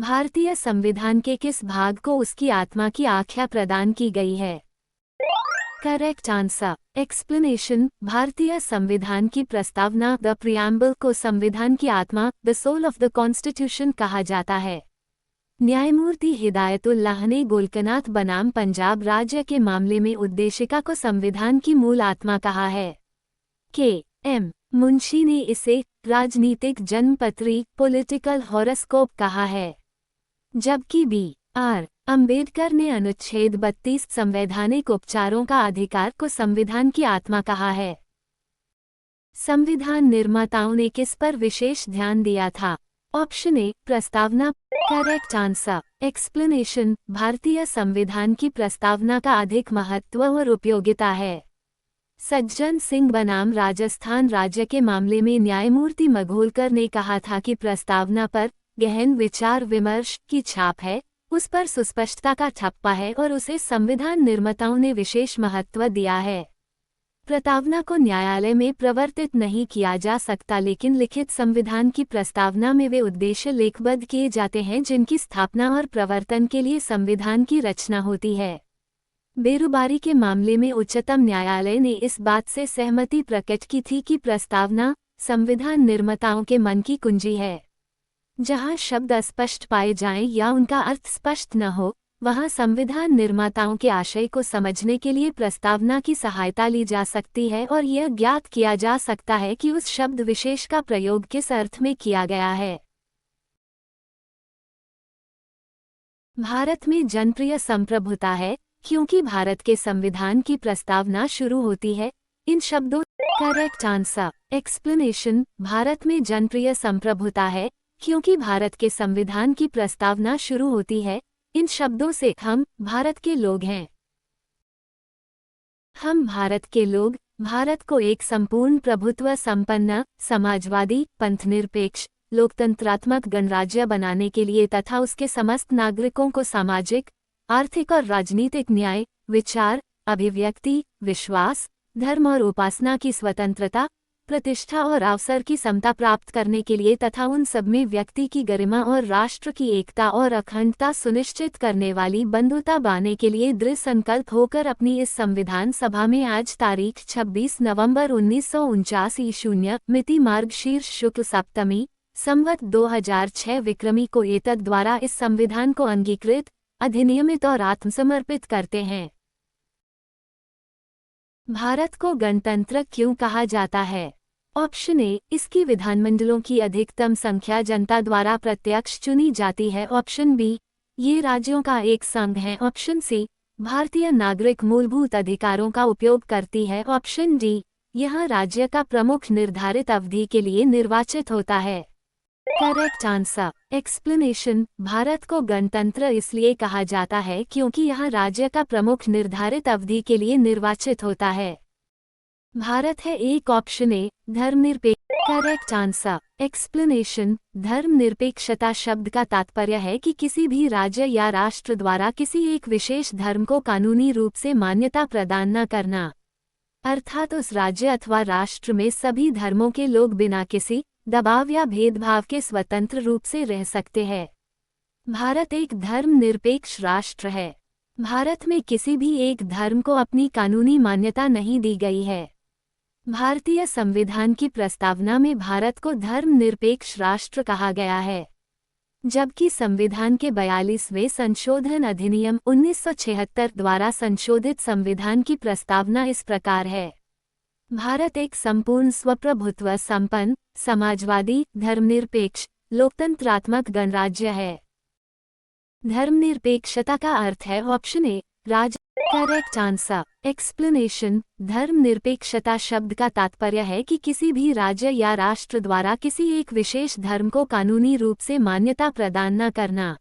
भारतीय संविधान के किस भाग को उसकी आत्मा की आख्या प्रदान की गई है? Correct answer explanation. भारतीय संविधान की प्रस्तावना द प्रियम्बल को संविधान की आत्मा the soul of the constitution कहा जाता है। न्यायमूर्ति हिदायतुल्लाह ने गोलकनाथ बनाम पंजाब राज्य के मामले में उद्देशिका को संविधान की मूल आत्मा कहा है। के एम मुंशी ने इसे राजनीतिक जन्मपत्री पॉलिटिकल हॉरोस्कोप कहा है, जबकि बी आर अंबेडकर ने अनुच्छेद 32 संवैधानिक उपचारों का अधिकार को संविधान की आत्मा कहा है। संविधान निर्माताओं ने किस पर विशेष ध्यान दिया था? ऑप्शन ए प्रस्तावना। Correct answer explanation. भारतीय संविधान की प्रस्तावना का अधिक महत्व और उपयोगिता है। सज्जन सिंह बनाम राजस्थान राज्य के मामले में न्यायमूर्ति मघोलकर ने कहा था कि प्रस्तावना पर गहन विचार विमर्श की छाप है, उस पर सुस्पष्टता का ठप्पा है और उसे संविधान निर्माताओं ने विशेष महत्व दिया है। प्रस्तावना को न्यायालय में प्रवर्तित नहीं किया जा सकता, लेकिन लिखित संविधान की प्रस्तावना में वे उद्देश्य लेखबद्ध किए जाते हैं जिनकी स्थापना और प्रवर्तन के लिए संविधान की रचना होती है। बेरोजगारी के मामले में उच्चतम न्यायालय ने इस बात से सहमति प्रकट की थी कि प्रस्तावना संविधान निर्माताओं के मन की कुंजी है। जहां शब्द अस्पष्ट पाए जाएं या उनका अर्थ स्पष्ट न हो, वहां संविधान निर्माताओं के आशय को समझने के लिए प्रस्तावना की सहायता ली जा सकती है और यह ज्ञात किया जा सकता है कि उस शब्द विशेष का प्रयोग किस अर्थ में किया गया है। भारत में जनप्रिय संप्रभुता है क्योंकि भारत के संविधान की प्रस्तावना शुरू होती है इन शब्दों। Correct answer explanation. भारत में जनप्रिय संप्रभुता है क्योंकि भारत के संविधान की प्रस्तावना शुरू होती है इन शब्दों से, हम भारत के लोग हैं। हम भारत के लोग भारत को एक संपूर्ण प्रभुत्व संपन्न समाजवादी पंथनिरपेक्ष लोकतंत्रात्मक गणराज्य बनाने के लिए तथा उसके समस्त नागरिकों को सामाजिक आर्थिक और राजनीतिक न्याय, विचार, अभिव्यक्ति, विश्वास, धर्म और उपासना की स्वतंत्रता, प्रतिष्ठा और अवसर की समता प्राप्त करने के लिए तथा उन सब में व्यक्ति की गरिमा और राष्ट्र की एकता और अखंडता सुनिश्चित करने वाली बंधुता बांधने के लिए दृढ़ संकल्प होकर अपनी इस संविधान सभा में आज तारीख 26 नवंबर 1949 ईशून्य मिति मार्गशीर्ष शुक्ल सप्तमी संवत 2006 विक्रमी को एतद द्वारा इस संविधान को अंगीकृत, अधिनियमित और आत्मसमर्पित करते हैं। भारत को गणतंत्र क्यों कहा जाता है? ऑप्शन ए इसकी विधानमंडलों की अधिकतम संख्या जनता द्वारा प्रत्यक्ष चुनी जाती है। ऑप्शन बी ये राज्यों का एक संघ है। ऑप्शन सी भारतीय नागरिक मूलभूत अधिकारों का उपयोग करती है। ऑप्शन डी यह राज्य का प्रमुख निर्धारित अवधि के लिए निर्वाचित होता है। Correct answer explanation. भारत को गणतंत्र इसलिए कहा जाता है क्योंकि यह राज्य का प्रमुख निर्धारित अवधि के लिए निर्वाचित होता है। भारत है एक। ऑप्शन ए धर्मनिरपेक्ष। Correct answer explanation. धर्मनिरपेक्षता शब्द का तात्पर्य है कि किसी भी राज्य या राष्ट्र द्वारा किसी एक विशेष धर्म को कानूनी रूप से मान्यता प्रदान न करना, अर्थात उस राज्य अथवा राष्ट्र में सभी धर्मों के लोग बिना किसी दबाव या भेदभाव के स्वतंत्र रूप से रह सकते हैं। भारत एक धर्मनिरपेक्ष राष्ट्र है। भारत में किसी भी एक धर्म को अपनी कानूनी मान्यता नहीं दी गई है। भारतीय संविधान की प्रस्तावना में भारत को धर्मनिरपेक्ष राष्ट्र कहा गया है, जबकि संविधान के 42वें संशोधन अधिनियम 1976 द्वारा संशोधित संविधान की प्रस्तावना इस प्रकार है। भारत एक संपूर्ण स्वप्रभुत्व संपन्न समाजवादी धर्मनिरपेक्ष लोकतंत्रात्मक गणराज्य है। धर्मनिरपेक्षता का अर्थ है option A Raj. Correct answer explanation. धर्मनिरपेक्षता शब्द का तात्पर्य है कि किसी भी राज्य या राष्ट्र द्वारा किसी एक विशेष धर्म को कानूनी रूप से मान्यता प्रदान न करना।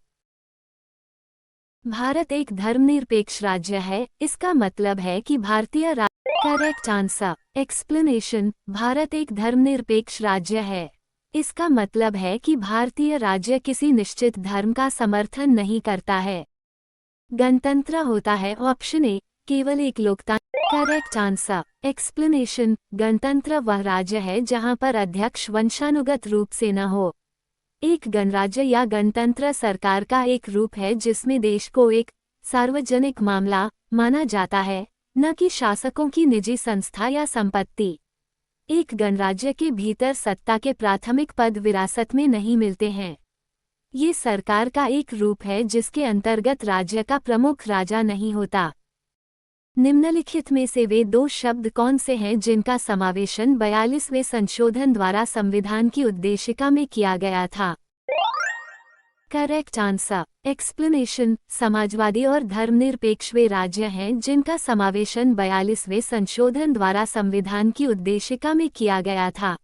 भारत एक धर्मनिरपेक्ष राज्य है, इसका मतलब है कि भारतीय करेक्ट आंसर एक्सप्लेनेशन। भारत एक धर्मनिरपेक्ष राज्य है, इसका मतलब है कि भारतीय राज्य किसी निश्चित धर्म का समर्थन नहीं करता है। गणतंत्र होता है ऑप्शन ए केवल एक लोकतंत्र। Correct answer explanation. गणतंत्र वह राज्य है जहां पर अध्यक्ष वंशानुगत रूप से न हो। एक गणराज्य या गणतंत्र सरकार का एक रूप है जिसमें देश को एक सार्वजनिक मामला माना जाता है, न कि शासकों की निजी संस्था या संपत्ति। एक गणराज्य के भीतर सत्ता के प्राथमिक पद विरासत में नहीं मिलते हैं। ये सरकार का एक रूप है जिसके अंतर्गत राज्य का प्रमुख राजा नहीं होता। निम्नलिखित में से वे दो शब्द कौन से हैं जिनका समावेशन 42वें संशोधन द्वारा संविधान की उद्देशिका में किया गया था? Correct answer explanation. समाजवादी और धर्मनिरपेक्ष वे राज्य हैं जिनका समावेशन 42वें संशोधन द्वारा संविधान की उद्देशिका में किया गया था।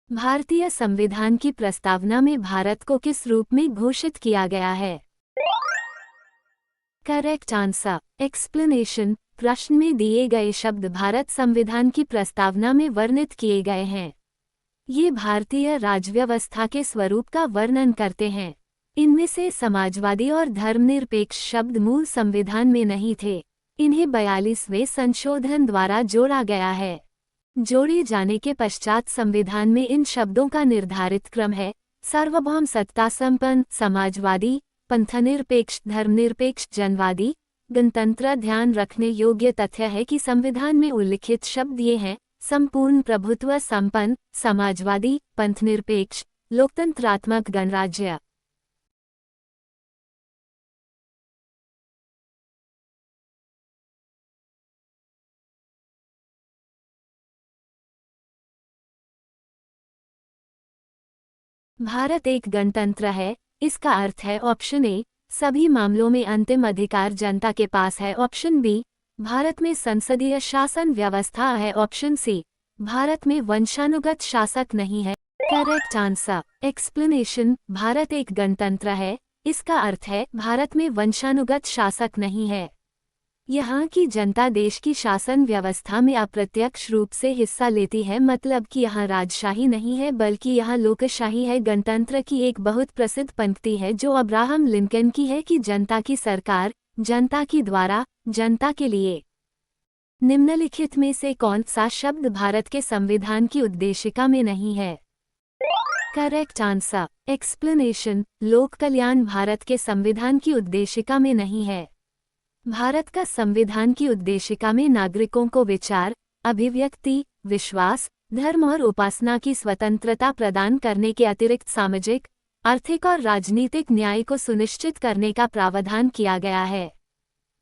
भारतीय संविधान की प्रस्तावना में भारत को किस रूप में घोषित किया गया है? Correct answer explanation. प्रश्न में दिए गए शब्द भारत संविधान की प्रस्तावना में वर्णित किए गए हैं। ये भारतीय राजव्यवस्था के स्वरूप का वर्णन करते हैं। इनमें से समाजवादी और धर्मनिरपेक्ष शब्द मूल संविधान में नहीं थे। इन्हें 42वें संशोधन द्वारा जोड़ा गया है। जोड़े जाने के पश्चात संविधान में इन शब्दों का निर्धारित क्रम है: सार्वभौम सत्ता संपन्न समाजवादी, पंथनिरपेक्ष धर्मनिरपेक्ष जनवादी, गणतंत्र। ध्यान रखने योग्य तथ्य है कि संविधान में उल्लिखित शब्द ये हैं: संपूर्ण प्रभुत्व संपन्न समाजवादी, पंथनिरपेक्ष, लोकतंत्रात्मक गणराज्य। भारत एक गणतंत्र है। इसका अर्थ है ऑप्शन ए, सभी मामलों में अंतिम अधिकार जनता के पास है। ऑप्शन बी, भारत में संसदीय शासन व्यवस्था है। ऑप्शन सी, भारत में वंशानुगत शासक नहीं है। Correct answer explanation. भारत एक गणतंत्र है। इसका अर्थ है भारत में वंशानुगत शासक नहीं है। यहाँ की जनता देश की शासन व्यवस्था में अप्रत्यक्ष रूप से हिस्सा लेती है, मतलब कि यहाँ राजशाही नहीं है बल्कि यहाँ लोकशाही है। गणतंत्र की एक बहुत प्रसिद्ध पंक्ति है जो अब्राहम लिंकन की है कि जनता की सरकार, जनता की द्वारा, जनता के लिए। निम्नलिखित में से कौन सा शब्द भारत के संविधान की उद्देशिका में नहीं है? Correct answer explanation. लोक कल्याण भारत के संविधान की उद्देशिका में नहीं है। भारत का संविधान की उद्देशिका में नागरिकों को विचार, अभिव्यक्ति, विश्वास, धर्म और उपासना की स्वतंत्रता प्रदान करने के अतिरिक्त सामाजिक, आर्थिक और राजनीतिक न्याय को सुनिश्चित करने का प्रावधान किया गया है।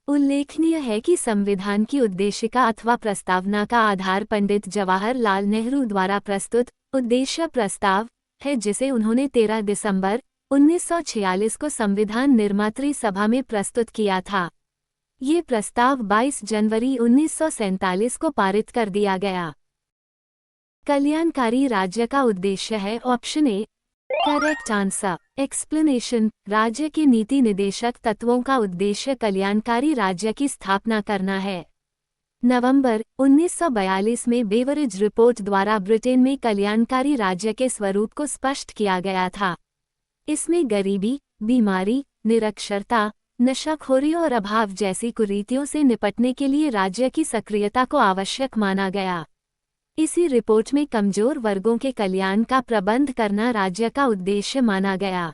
उल्लेखनीय है कि संविधान की उद्देशिका अथवा प्रस्तावना का आधार पंडित जवाहरलाल नेहरू द्वारा प्रस्तुत उद्देश्य प्रस्ताव है, जिसे उन्होंने 13 दिसंबर 1946 को संविधान निर्मात्री सभा में प्रस्तुत किया था। ये प्रस्ताव 22 जनवरी 1947 को पारित कर दिया गया। कल्याणकारी राज्य का उद्देश्य है option A. Correct answer explanation. राज्य के नीति निदेशक तत्वों का उद्देश्य कल्याणकारी राज्य की स्थापना करना है। नवंबर 1942 में बेवरेज रिपोर्ट द्वारा ब्रिटेन में कल्याणकारी राज्य के स्वरूप को स्पष्ट किया गया था। इसमें गरीबी, बीमारी, निरक्षरता, नशाखोरी और अभाव जैसी कुरीतियों से निपटने के लिए राज्य की सक्रियता को आवश्यक माना गया। इसी रिपोर्ट में कमजोर वर्गों के कल्याण का प्रबंध करना राज्य का उद्देश्य माना गया।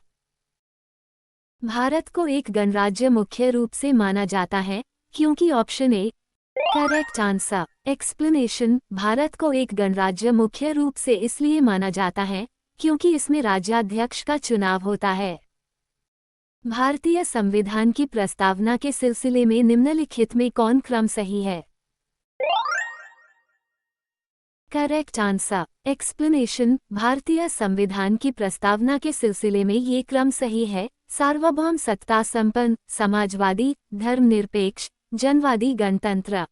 भारत को एक गणराज्य मुख्य रूप से माना जाता है क्योंकि option A. Correct answer explanation. Bharat को एक गणराज्य मुख्य रूप से इसलिए माना जाता है क्योंकि इसमें राज्याध्यक्ष का चुनाव होता है। भारतीय संविधान की प्रस्तावना के सिलसिले में निम्नलिखित में कौन क्रम सही है? Correct answer explanation. भारतीय संविधान की प्रस्तावना के सिलसिले में ये क्रम सही है: सार्वभौम सत्ता संपन्न समाजवादी, धर्मनिरपेक्ष, जनवादी, गणतंत्र।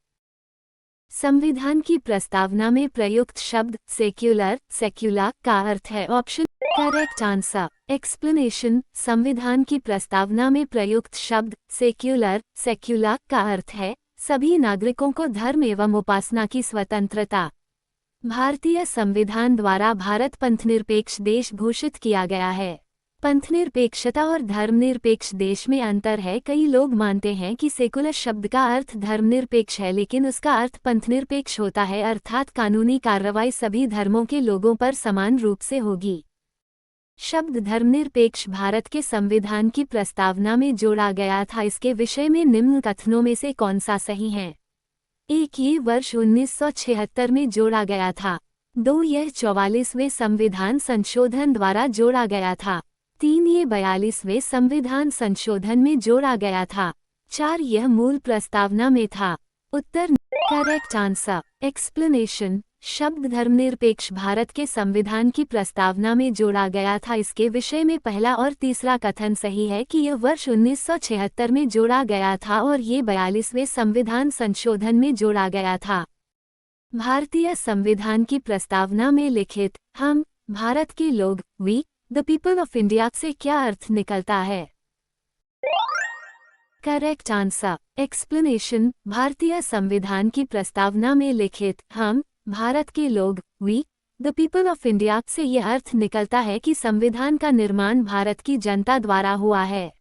संविधान की प्रस्तावना में प्रयुक्त शब्द सेक्युलर, सेक्युला का अर्थ है ऑप्शन। Correct answer explanation. संविधान की प्रस्तावना में प्रयुक्त शब्द सेक्युलर, सेक्युला का अर्थ है सभी नागरिकों को धर्म एवं उपासना की स्वतंत्रता। भारतीय संविधान द्वारा भारत पंथनिरपेक्ष देश घोषित किया गया है। पंथनिरपेक्षता और धर्मनिरपेक्ष देश में अंतर है। कई लोग मानते हैं कि सेकुलर शब्द का अर्थ धर्मनिरपेक्ष है, लेकिन उसका अर्थ पंथनिरपेक्ष होता है, अर्थात कानूनी कार्रवाई सभी धर्मों के लोगों पर समान रूप से होगी। शब्द धर्मनिरपेक्ष भारत के संविधान की प्रस्तावना में जोड़ा गया था। इसके विषय में निम्न कथनों में से कौन सा सही है? 1. ये वर्ष 1976 में जोड़ा गया था। 2. यह 44वें संविधान संशोधन द्वारा जोड़ा गया था। 3. ये 42वें संविधान संशोधन में जोड़ा गया था। 4. यह मूल प्रस्तावना में था। उत्तर करेक्ट आंसर। एक्सप्लेनेशन शब्द धर्मनिरपेक्ष भारत के संविधान की प्रस्तावना में जोड़ा गया था। इसके विषय में पहला और तीसरा कथन सही है कि यह वर्ष 1976 में जोड़ा गया था और ये 42वें संविधान संशोधन में जोड़ा गया था। भारतीय संविधान की प्रस्तावना में लिखित हम भारत के लोग we the people of India से क्या अर्थ निकलता है? Correct answer. एक्सप्लेनेशन भारतीय संविधान की प्रस्तावना में लिखित हम भारत के लोग we the people of India से यह अर्थ निकलता है कि संविधान का निर्माण भारत की जनता द्वारा हुआ है।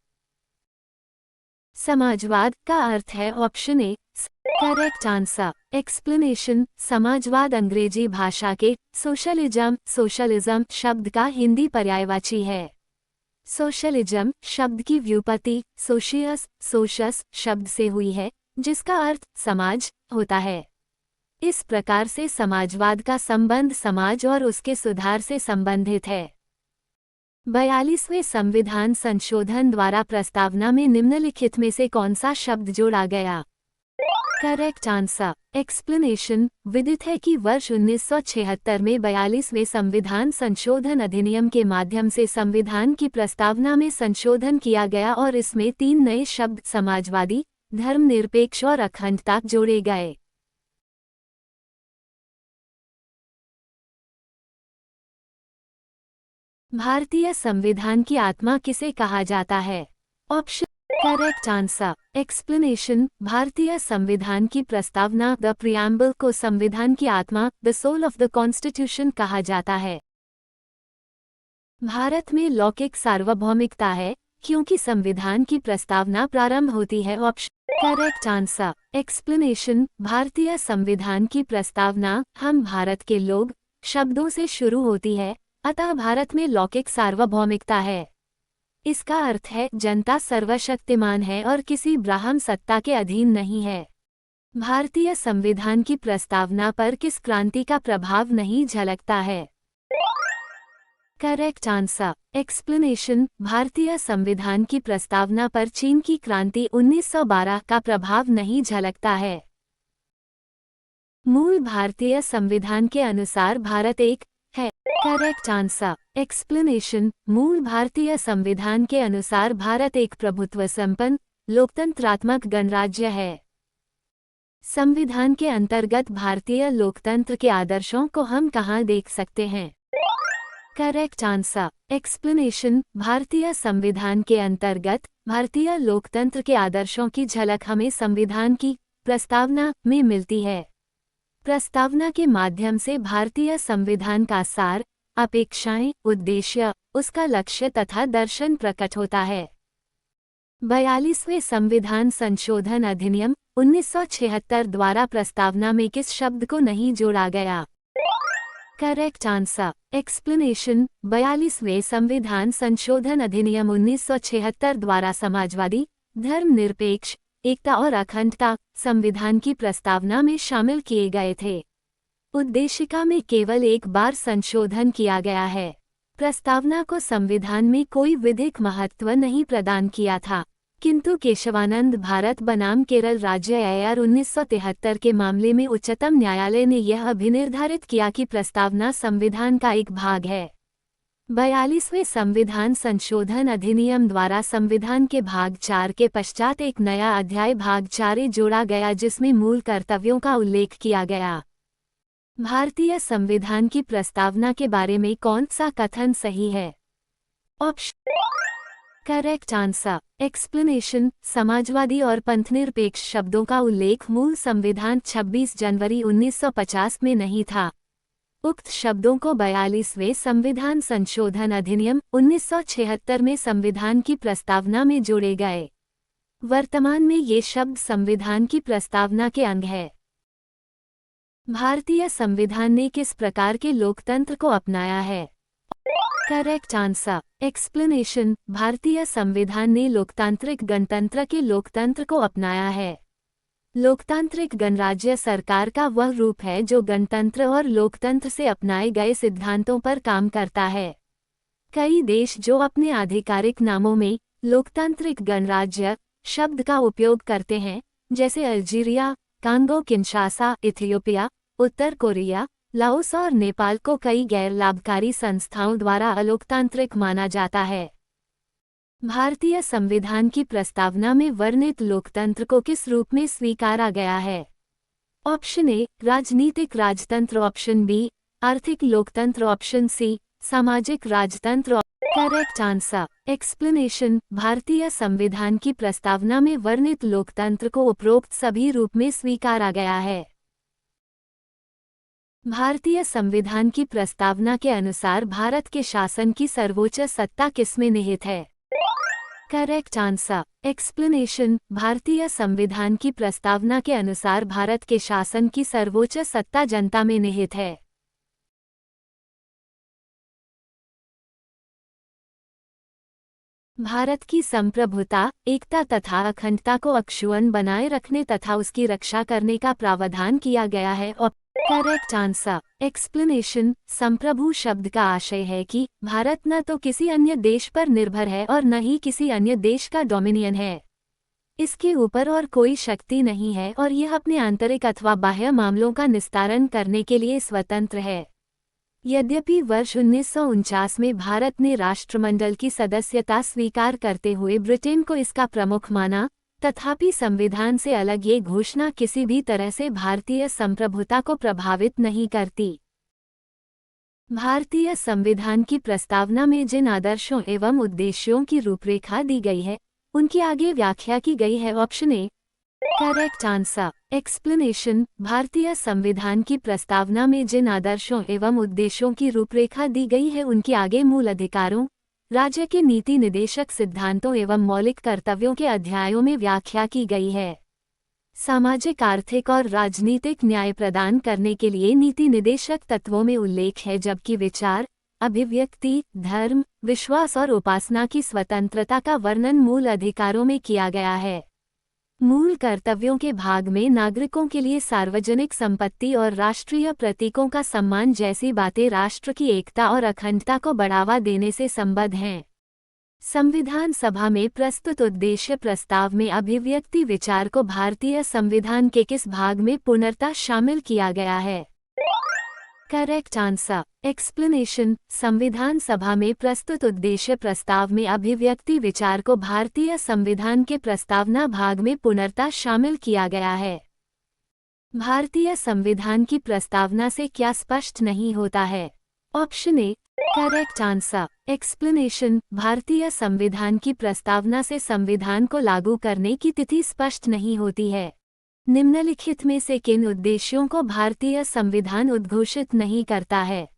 समाजवाद का अर्थ है option A correct answer. Explanation समाजवाद अंग्रेजी भाषा के सोशलिज्म शब्द का हिंदी पर्यायवाची है। सोशलिज्म शब्द की व्युत्पत्ति सोशस शब्द से हुई है जिसका अर्थ समाज होता है। इस प्रकार से समाजवाद का संबंध समाज और उसके सुधार से संबंधित है। 42वें संविधान संशोधन द्वारा प्रस्तावना में निम्नलिखित में से कौन सा शब्द जोड़ा गया? Correct answer. एक्सप्लेनेशन विदित है कि वर्ष 1976 में 42वें संविधान संशोधन अधिनियम के माध्यम से संविधान की प्रस्तावना में संशोधन किया गया और इसमें 3 नए शब्द समाजवादी, धर्मनिरपेक्ष और अखंडता जोड़े गए। भारतीय संविधान की आत्मा किसे कहा जाता है? Option correct answer. एक्सप्लेनेशन भारतीय संविधान की प्रस्तावना द प्रियम्बल को संविधान की आत्मा the soul of the constitution कहा जाता है। भारत में लौकिक सार्वभौमिकता है क्योंकि संविधान की प्रस्तावना प्रारंभ होती है। Option correct answer. एक्सप्लेनेशन भारतीय संविधान की प्रस्तावना हम भारत के लोग शब्दों से शुरू होती है, अतः भारत में लौकिक सार्वभौमिकता है। इसका अर्थ है जनता सर्वशक्तिमान है और किसी ब्राह्मण सत्ता के अधीन नहीं है। भारतीय संविधान की प्रस्तावना पर किस क्रांति का प्रभाव नहीं झलकता है? Correct answer. एक्सप्लेनेशन भारतीय संविधान की प्रस्तावना पर चीन की क्रांति 1912 का प्रभाव नहीं झलकता है। मूल भारतीय संविधान के अनुसार भारत एक है। Correct answer. एक्सप्लेनेशन मूल भारतीय संविधान के अनुसार भारत एक प्रभुत्व संपन्न लोकतंत्रात्मक गणराज्य है। संविधान के अंतर्गत भारतीय लोकतंत्र के आदर्शों को हम कहाँ देख सकते हैं? Correct answer. एक्सप्लेनेशन भारतीय संविधान के अंतर्गत भारतीय लोकतंत्र के आदर्शों की झलक हमें संविधान की प्रस्तावना में मिलती है। प्रस्तावना के माध्यम से भारतीय संविधान का सार, अपेक्षाएं, उद्देश्य, उसका लक्ष्य तथा दर्शन प्रकट होता है। 42वें संविधान संशोधन अधिनियम 1976 द्वारा प्रस्तावना में किस शब्द को नहीं जोड़ा गया? Correct answer. एक्सप्लेनेशन 42वें संविधान संशोधन अधिनियम 1976 द्वारा समाजवादी, धर्मनिरपेक्ष, एकता और अखंडता संविधान की प्रस्तावना में शामिल किए गए थे। उद्देशिका में केवल एक बार संशोधन किया गया है। प्रस्तावना को संविधान में कोई विधिक महत्व नहीं प्रदान किया था, किंतु केशवानंद भारत बनाम केरल राज्य AR 1973 के मामले में उच्चतम न्यायालय ने यह अभिनिर्धारित किया कि प्रस्तावना संविधान का एक भाग है। 42वें संविधान संशोधन अधिनियम द्वारा संविधान के भाग 4 के पश्चात एक नया अध्याय भाग 4A जोड़ा गया जिसमें मूल कर्तव्यों का उल्लेख किया गया। भारतीय संविधान की प्रस्तावना के बारे में कौन सा कथन सही है? Option correct answer. Explanation Samajwadi और पंथनिरपेक्ष शब्दों का उल्लेख मूल संविधान 26 जनवरी 1950 में नहीं था। उक्त शब्दों को 42वें संविधान संशोधन अधिनियम 1976 में संविधान की प्रस्तावना में जोड़े गए। वर्तमान में ये शब्द संविधान की प्रस्तावना के अंग है। भारतीय संविधान ने किस प्रकार के लोकतंत्र को अपनाया है? Correct answer. एक्सप्लेनेशन। भारतीय संविधान ने लोकतांत्रिक गणतंत्र के लोकतंत्र को अपनाया है। लोकतांत्रिक गणराज्य सरकार का वह रूप है जो गणतंत्र और लोकतंत्र से अपनाए गए सिद्धांतों पर काम करता है। कई देश जो अपने आधिकारिक नामों में लोकतांत्रिक गणराज्य शब्द का उपयोग करते हैं, जैसे अल्जीरिया, कांगो किंशासा, इथियोपिया, उत्तर कोरिया, लाओस और नेपाल को कई गैर लाभकारी संस्थाओं द्वारा अलोकतांत्रिक माना जाता है। भारतीय संविधान की प्रस्तावना में वर्णित लोकतंत्र को किस रूप में स्वीकारा गया है? ऑप्शन ए राजनीतिक राजतंत्र, ऑप्शन बी आर्थिक लोकतंत्र, ऑप्शन सी सामाजिक राजतंत्र। Correct answer. एक्सप्लेनेशन। भारतीय संविधान की प्रस्तावना में वर्णित लोकतंत्र को उपरोक्त सभी रूप में स्वीकारा गया है। भारतीय संविधान की प्रस्तावना के अनुसार भारत के शासन की सर्वोच्च सत्ता किसमें निहित है? Correct answer. एक्सप्लेनेशन। भारतीय संविधान की प्रस्तावना के अनुसार भारत के शासन की सर्वोच्च सत्ता जनता में निहित है। भारत की संप्रभुता, एकता तथा अखंडता को अक्षुण्ण बनाए रखने तथा उसकी रक्षा करने का प्रावधान किया गया है। और करेक्ट आंसर। एक्सप्लेनेशन। संप्रभु शब्द का आशय है कि भारत न तो किसी अन्य देश पर निर्भर है और न ही किसी अन्य देश का डोमिनियन है। इसके ऊपर और कोई शक्ति नहीं है और यह अपने आंतरिक अथवा बाह्य मामलों का निस्तारण करने के लिए स्वतंत्र है। यद्यपि वर्ष 1949 में भारत ने राष्ट्रमंडल की सदस्यता स्वीकार करते हुए ब्रिटेन को इसका प्रमुख माना, तथापि संविधान से अलग ये घोषणा किसी भी तरह से भारतीय संप्रभुता को प्रभावित नहीं करती। भारतीय संविधान की प्रस्तावना में जिन आदर्शों एवं उद्देश्यों की रूपरेखा दी गई है, उनकी आगे व्याख्या की गई है। Option A correct answer. Explanation. भारतीय संविधान की प्रस्तावना में जिन आदर्शों एवं उद्देश्यों की रूपरेखा दी गई है, उनके आगे मूल अधिकारों, राज्य के नीति निदेशक सिद्धांतों एवं मौलिक कर्तव्यों के अध्यायों में व्याख्या की गई है। सामाजिक, आर्थिक और राजनीतिक न्याय प्रदान करने के लिए नीति निदेशक तत्वों में उल्लेख है, जबकि विचार, अभिव्यक्ति, धर्म, विश्वास और उपासना की स्वतंत्रता का वर्णन मूल अधिकारों में किया गया है। मूल कर्तव्यों के भाग में नागरिकों के लिए सार्वजनिक संपत्ति और राष्ट्रीय प्रतीकों का सम्मान जैसी बातें राष्ट्र की एकता और अखंडता को बढ़ावा देने से संबद्ध हैं। संविधान सभा में प्रस्तुत उद्देश्य प्रस्ताव में अभिव्यक्ति विचार को भारतीय संविधान के किस भाग में पुनर्तः शामिल किया गया है? Correct answer. एक्सप्लेनेशन। संविधान सभा में प्रस्तुत उद्देश्य प्रस्ताव में अभिव्यक्ति विचार को भारतीय संविधान के प्रस्तावना भाग में पुनर्तः शामिल किया गया है। भारतीय संविधान की प्रस्तावना से क्या स्पष्ट नहीं होता है? Option A correct answer. Explanation. भारतीय संविधान की प्रस्तावना से संविधान को लागू करने की तिथि स्पष्ट नहीं होती है। निम्नलिखित में से किन उद्देश्यों को भारतीय संविधान उद्घोषित नहीं करता है?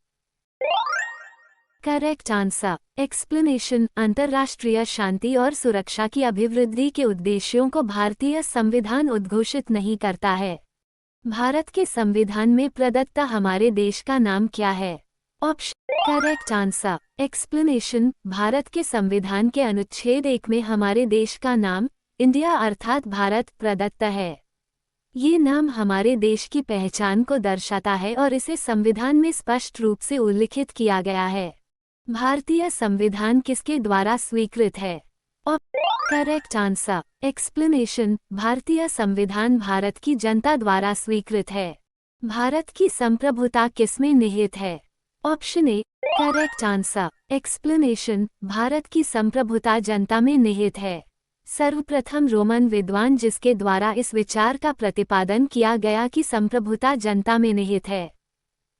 Correct answer. एक्सप्लेनेशन। अंतर्राष्ट्रीय शांति और सुरक्षा की अभिवृद्धि के उद्देश्यों को भारतीय संविधान उद्घोषित नहीं करता है। भारत के संविधान में प्रदत्त हमारे देश का नाम क्या है? Option correct answer. Explanation. Bharat के संविधान के अनुच्छेद 1 में हमारे देश का नाम इंडिया अर्थात भारत प्रदत्त है। ये नाम हमारे देश की पहचान को दर्शाता है और इसे संविधान में स्पष्ट रूप से उल्लिखित किया गया है। भारतीय संविधान किसके द्वारा स्वीकृत है? Correct answer. एक्सप्लेनेशन। भारतीय संविधान भारत की जनता द्वारा स्वीकृत है। भारत की संप्रभुता किसमें निहित है? Option A correct answer. Explanation. Bharat की संप्रभुता जनता में निहित है। सर्वप्रथम रोमन विद्वान जिसके द्वारा इस विचार का प्रतिपादन किया गया कि संप्रभुता जनता में निहित है।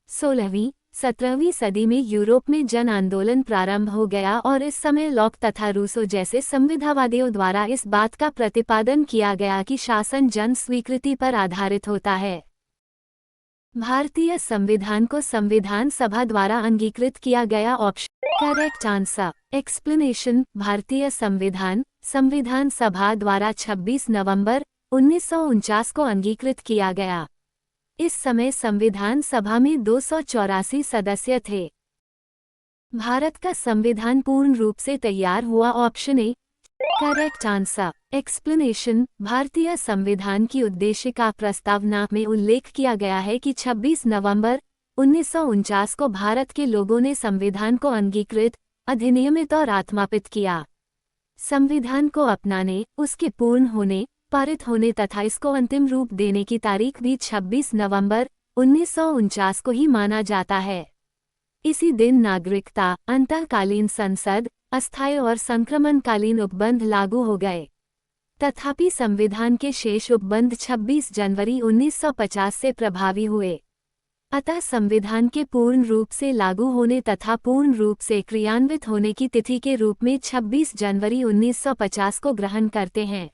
16वीं 17वीं सदी में यूरोप में जन आंदोलन प्रारंभ हो गया और इस समय लॉक तथा रूसो जैसे संविधावादियों द्वारा इस बात का प्रतिपादन किया गया कि शासन जन स्वीकृति पर आधारित होता है। भारतीय संविधान को संविधान सभा द्वारा अंगीकृत किया गया। Option correct answer. एक्सप्लेनेशन। भारतीय संविधान संविधान सभा द्वारा 26 नवंबर 1949 को अंगीकृत किया गया। इस समय संविधान सभा में 284 सदस्य थे। भारत का संविधान पूर्ण रूप से तैयार हुआ। Option A correct answer. Explanation. भारतीय संविधान की उद्देशिका प्रस्तावना में उल्लेख किया गया है कि 26 नवंबर 1949 को भारत के लोगों ने संविधान को अंगीकृत, अधिनियमित और आत्मापित किया। संविधान को अपनाने, उसके पूर्ण होने, पारित होने तथा इसको अंतिम रूप देने की तारीख भी 26 नवंबर 1949 को ही माना जाता है। इसी दिन नागरिकता, अंतःकालीन संसद, अस्थायी और संक्रमणकालीन उपबंध लागू हो गए। तथापि संविधान के शेष उपबंध 26 जनवरी 1950 से प्रभावी हुए। अतः संविधान के पूर्ण रूप से लागू होने तथा पूर्ण रूप से क्रियान्वित होने की तिथि के रूप में 26 जनवरी 1950 को ग्रहण करते हैं।